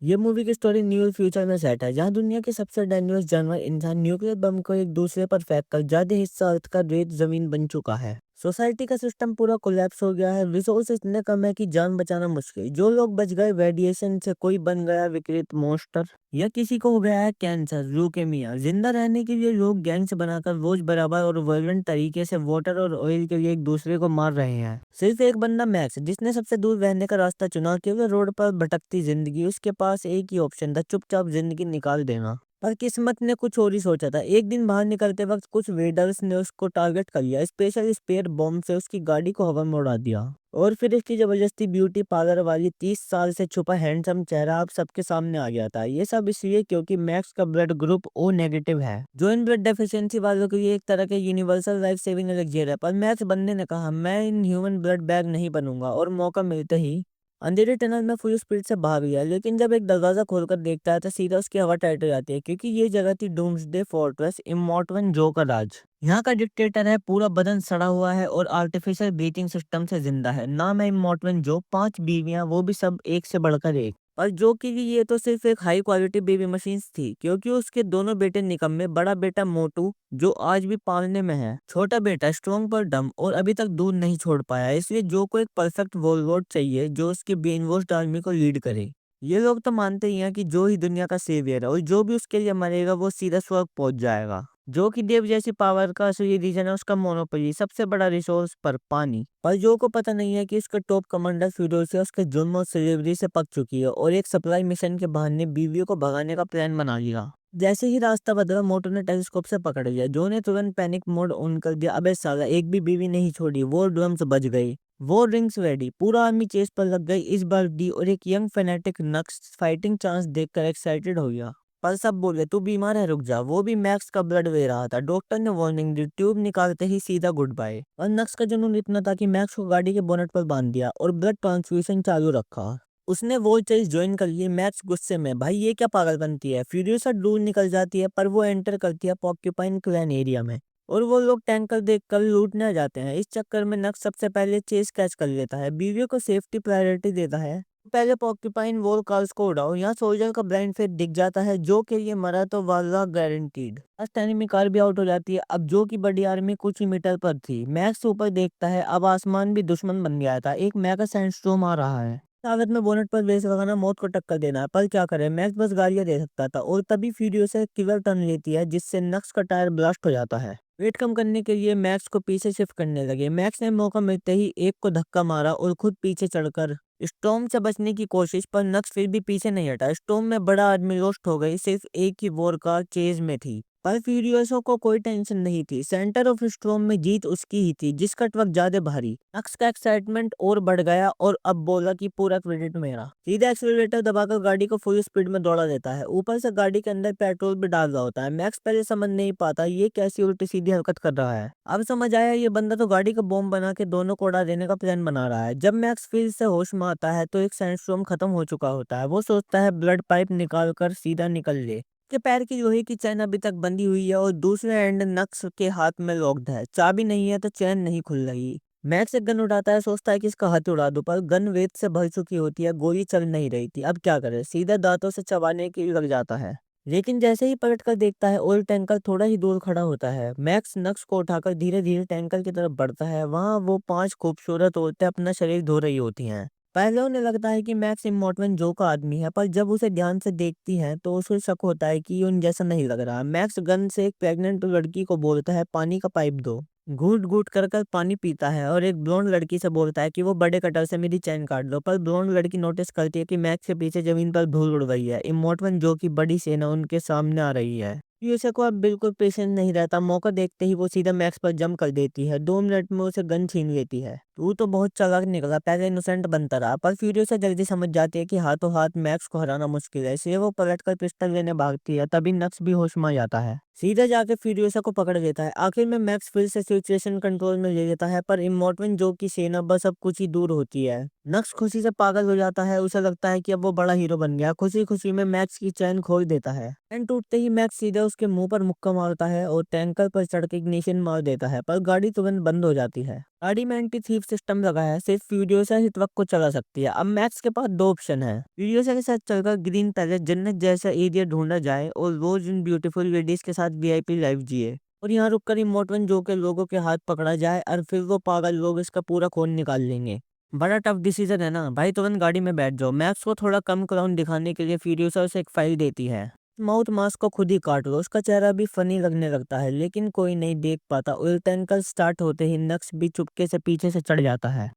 ये मूवी की story new future में सेट है, जहाँ दुनिया के सबसे डेंजरस जानवर इंसान न्यूक्लियर बम को एक दूसरे पर फेंक कर ज्यादा हिस्सा अर्थ का रेत जमीन बन चुका है। सोसाइटी का सिस्टम पूरा कोलैप्स हो गया है, रिसोर्स इतने कम है कि जान बचाना मुश्किल। जो लोग बच गए रेडिएशन से, कोई बन गया विकृत मॉन्स्टर या किसी को हो गया है कैंसर, ल्यूकेमिया। जिंदा रहने के लिए लोग गैंग्स बनाकर रोज बराबर और वायलेंट तरीके से वाटर और ऑयल के लिए एक दूसरे को मार रहे हैं। सिर्फ एक बंदा मैक्स, जिसने सबसे दूर रहने का रास्ता चुना, क्योंकि रोड पर भटकती जिंदगी। उसके पास एक ही ऑप्शन था, चुपचाप जिंदगी निकाल देना। पर किस्मत ने कुछ और ही सोचा था। एक दिन बाहर निकलते वक्त कुछ वेडर्स ने उसको टारगेट कर लिया। स्पेशल स्पेयर बॉम्ब से उसकी गाड़ी को हवा में उड़ा दिया। और फिर इसकी जबरदस्ती ब्यूटी पार्लर वाली 30 साल से छुपा हैंडसम चेहरा अब सबके सामने आ गया था। ये सब इसलिए क्योंकि मैक्स का ब्लड ग्रुप ओ नेगेटिव है, जो इन ब्लड डेफिशिएंसी वालों के लिए एक तरह के यूनिवर्सल लाइफ सेविंग एलिक्सियर है। पर मैक्स बनने ने कहा, मैं इन ह्यूमन ब्लड बैग नहीं बनूंगा। और मौका मिलते ही अंधेरे टनल में फुल स्पीड से भाग गया। लेकिन जब एक दरवाजा खोलकर देखता है तो सीधा उसकी हवा टाइट हो जाती है, क्योंकि ये जगह थी डूम्सडे फोर्ट्रेस, इमॉर्टल जो का राज। यहाँ का डिक्टेटर है, पूरा बदन सड़ा हुआ है और आर्टिफिशियल ब्रीथिंग सिस्टम से जिंदा है। नाम है इमॉर्टल जो, 5 बीवियां, वो भी सब एक से बढ़कर एक। पर जो कि ये तो सिर्फ एक हाई क्वालिटी बेबी मशीन थी, क्योंकि उसके दोनों बेटे निकम्मे। बड़ा बेटा मोटू, जो आज भी पालने में है। छोटा बेटा स्ट्रॉन्ग पर डम, और अभी तक दूध नहीं छोड़ पाया। इसलिए जो को एक परफेक्ट वॉलरोड चाहिए, जो उसकी ब्रेन वॉश्ड आर्मी को लीड करे। ये लोग तो मानते ही हैं कि जो ही दुनिया का सेवियर है, और जो भी उसके लिए मरेगा वो सीधा स्वर्ग पहुंच जाएगा। जो कि देव जैसी पावर का असली रीजन है उसका मोनोपोली, सबसे बड़ा रिसोर्स पर पानी। पर जो को पता नहीं है कि उसका टॉप कमांडर फिरोसिया उसके जुल्म और डिलीवरी से पक चुकी है, और एक सप्लाई मिशन के बहाने बीवियों को भगाने का प्लान बना लिया। जैसे ही रास्ता बदला, मोटो ने टेलीस्कोप से पकड़ लिया। जो ने तुरंत पैनिक मोड ऑन कर दिया। अबे साला, एक भी बीवी नहीं छोड़ी। वो ड्रम्स बज गई, वो रिंग्स रेडी, पूरा आर्मी चेस पर लग गई। इस बार डी और एक यंग फेनेटिक नक्स फाइटिंग चांस देखकर एक्साइटेड हो गया। पर सब बोले तू बीमार है, रुक जा। वो भी मैक्स का ब्लड ले रहा था। डॉक्टर ने वार्निंग दी, ट्यूब निकालते ही सीधा गुड बाय। और नक्स का जुनून इतना था कि मैक्स को गाड़ी के बोनट पर बांध दिया और ब्लड ट्रांसफ्यूजन चालू रखा। उसने वो चेस ज्वाइन कर लिए। मैक्स गुस्से में, भाई ये क्या पागल बनती है। फ्यूरियसा दूर निकल जाती है, पर वो एंटर करती है पॉक्यूपाइन क्लैन एरिया में। और वो लोग टैंकर देखकर लूटने आ जाते हैं। इस चक्कर में नक्स सबसे पहले चेस कैच कर लेता है। बीवियों को सेफ्टी प्रायोरिटी देता है। पहले पॉक्यूपाइन वॉल कार्स को उड़ाओ। यहाँ सोल्जर का ब्लाइंड फेट दिख जाता है, जो के लिए मरा तो वाला गारंटीड। लास्ट एनिमी कार भी आउट हो जाती है। अब जो की बड़ी आर्मी कुछ ही मीटर पर थी। मैक्स ऊपर देखता है, अब आसमान भी दुश्मन बन गया था। एक मेगा सैंडस्टॉर्म आ रहा है। ताकत में बोनट पर रेस लगाना, मौत को टक्कर देना है। पर क्या करे, मैक्स बस गालियां दे सकता था। और तभी फ्यूरियो से किलर टर्न लेती है, जिससे नक्स का टायर ब्लास्ट हो जाता है। वेट कम करने के लिए मैक्स को पीछे शिफ्ट करने लगे। मैक्स ने मौका मिलते ही एक को धक्का मारा और खुद पीछे चढ़कर स्टॉर्म से बचने की कोशिश। पर नक्स फिर भी पीछे नहीं हटा। स्टॉर्म में बड़ा आदमी रोस्ट हो गई। सिर्फ एक ही वॉर कार चेज में थी। पर फ्यूरियोसो को कोई टेंशन नहीं थी। सेंटर ऑफ स्टॉर्म में जीत उसकी ही थी, जिसका ट्रक ज्यादा भारी। नक्स का एक्साइटमेंट और बढ़ गया, और अब बोला कि पूरा क्रेडिट मेरा। सीधा एक्सीलरेटर दबाकर गाड़ी को फुल स्पीड में दौड़ा देता है। ऊपर से गाड़ी के अंदर पेट्रोल भी डाल रहा होता है। मैक्स पहले समझ नहीं पाता ये कैसी उल्टी सीधी हरकत कर रहा है। अब समझ आया, ये बंदा तो गाड़ी का बॉम्ब बना के दोनों को उड़ा देने का प्लान बना रहा है। जब मैक्स फिर से होश में आता है तो एक सैंडस्टॉर्म खत्म हो चुका होता है। वो सोचता है ब्लड पाइप निकाल कर सीधा निकल ले। के पैर की लोहे की चैन अभी तक बंधी हुई है, और दूसरे एंड नक्स के हाथ में लॉक्ड है। चाबी नहीं है तो चैन नहीं खुल रही। मैक्स एक गन उठाता है, सोचता है कि इसका हाथ उड़ा दूं, पर गन वेद से भर चुकी होती है। गोली चल नहीं रही थी। अब क्या करे, सीधा दांतों से चबाने की लग जाता है। लेकिन जैसे ही पलट कर देखता है, ऑयल टैंकर थोड़ा ही दूर खड़ा होता है। मैक्स नक्स को उठाकर धीरे धीरे टैंकर की तरफ बढ़ता है। वहां वो 5 खूबसूरत औरतें अपना शरीर धो रही होती हैं। पहले उन्हें लगता है कि मैक्स इमॉर्टल जो का आदमी है, पर जब उसे ध्यान से देखती हैं तो उसे शक होता है कि ये उन जैसा नहीं लग रहा। मैक्स गन से एक प्रेग्नेंट लड़की को बोलता है, पानी का पाइप दो। घूट घूट कर पानी पीता है, और एक ब्लोंड लड़की से बोलता है कि वो बड़े कटर से मेरी चैन काट लो। पर ब्लोंड लड़की नोटिस करती है कि मैक्स के पीछे जमीन पर धूल उड़ रही है। इमॉर्टल जो की बड़ी सेना उनके सामने आ रही है। यूएसए को अब बिल्कुल पेशेंस नहीं रहता। मौका देखते ही वो सीधा मैक्स पर जंप कर देती है। 2 मिनट में उसे गन छीन लेती है। तू तो बहुत चालाक निकला, पहले इनोसेंट बनता रहा। पर फ्यूरियोसा जल्दी समझ जाती है कि हाथों हाथ मैक्स को हराना मुश्किल है, इसलिए वो पलटकर पिस्टल लेने भागती है। तभी नक्स भी होश में आ जाता है। सीधा जाके फ्यूरियोसा को पकड़ लेता है। आखिर में मैक्स फिर से सिचुएशन कंट्रोल में ले लेता है, पर इमॉर्टल जो की सेना बस अब कुछ ही दूर होती है। नक्स खुशी से पागल हो जाता है। उसे लगता है कि अब वो बड़ा हीरो बन गया। खुशी खुशी में मैक्स की चैन खोल देता है। चैन टूटते ही मैक्स सीधा उसके मुंह पर मुक्का मारता है और टैंकर पर चढ़ के इग्निशन मार देता है, पर गाड़ी तुरंत बंद हो जाती है। गाड़ी में एंटी थीफ सिस्टम लगा है, सिर्फ फ्यूरियोसा ही ट्रक को चला सकती है। अब मैक्स के पास दो ऑप्शन है, फ्यूरियोसा के साथ चलकर ग्रीन पैलेस जन्नत जैसा एरिया ढूंढा जाए और रोज इन ब्यूटीफुल लेडीज के साथ वीआईपी लाइफ जिए, और यहाँ रुककर इमोट वन जो के लोगों के हाथ पकड़ा जाए और फिर वो पागल लोग इसका पूरा खून निकाल लेंगे। बड़ा टफ डिसीजन है ना भाई, तुरंत गाड़ी में बैठ जाओ। मैक्स को थोड़ा कम क्राउन दिखाने के लिए फ्यूरियोसा उसे एक फाइल देती है, माउथ मास्क को खुद ही काट लो। उसका चेहरा भी फनी लगने लगता है, लेकिन कोई नहीं देख पाता। उल्टन कल स्टार्ट होते ही नक्स भी चुपके से पीछे से चढ़ जाता है।